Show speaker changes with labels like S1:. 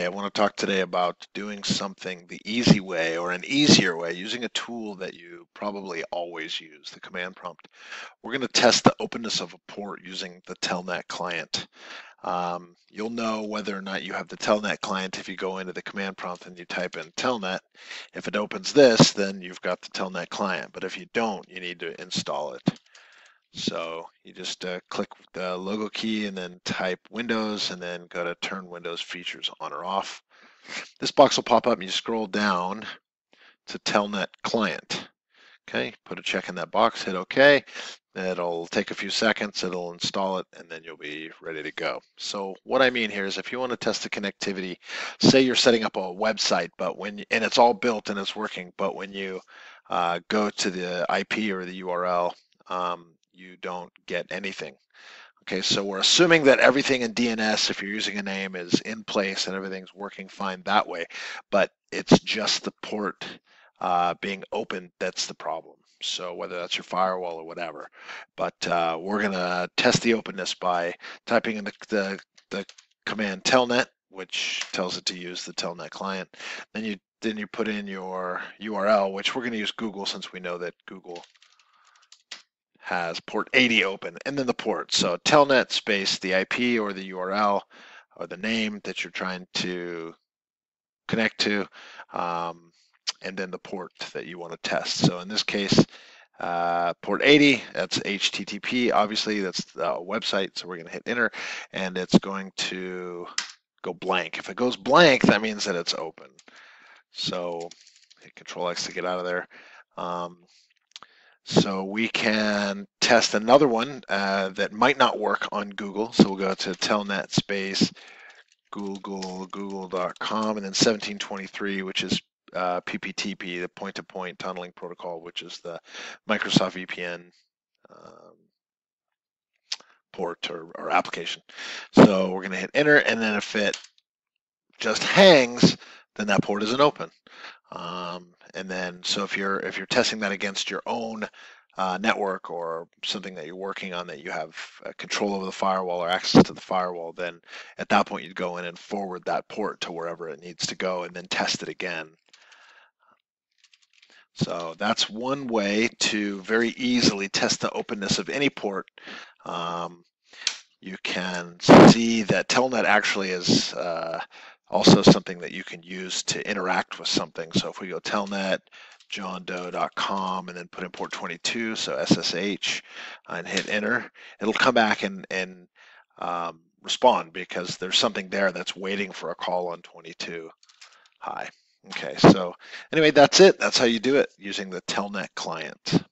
S1: I want to talk today about doing something the easy way or an easier way, using a tool that you probably always use, the command prompt. We're going to test the openness of a port using the Telnet client. You'll know whether or not you have the Telnet client if you go into the command prompt and you type in Telnet. If it opens this, then you've got the Telnet client, but if you don't, you need to install it. So you just click the logo key and then type Windows and then go to turn Windows features on or off. This box will pop up and you scroll down to Telnet client. Okay, put a check in that box, hit OK. It'll take a few seconds, it'll install it, and then you'll be ready to go. So what I mean here is if you want to test the connectivity, say you're setting up a website, and it's all built and it's working, but when you go to the IP or the URL, you don't get anything. Okay, so we're assuming that everything in DNS, if you're using a name, is in place and everything's working fine that way, but it's just the port being open that's the problem. So whether that's your firewall or whatever, but we're gonna test the openness by typing in the command telnet, which tells it to use the telnet client. Then you put in your URL, which we're gonna use Google since we know that Google has port 80 open, and then the port. So telnet space the IP or the URL or the name that you're trying to connect to, and then the port that you want to test. So in this case, port 80, that's HTTP, obviously that's the website, so we're going to hit enter, and it's going to go blank. If it goes blank, that means that it's open. So hit Control X to get out of there. So we can test another one that might not work on Google. So we'll go to telnet space google.com and then 1723, which is PPTP, the point-to-point tunneling protocol, which is the Microsoft VPN port or application. So we're going to hit enter, and then if it just hangs, then that port isn't open. And then, so if you're testing that against your own network or something that you're working on that you have control over the firewall or access to the firewall, then at that point you'd go in and forward that port to wherever it needs to go and then test it again. So that's one way to very easily test the openness of any port. You can see that Telnet actually is also something that you can use to interact with something. So if we go telnet johndoe.com and then put in port 22, so SSH, and hit enter, it'll come back and respond because there's something there that's waiting for a call on 22. Hi. Okay, so anyway, that's it. That's how you do it using the Telnet client.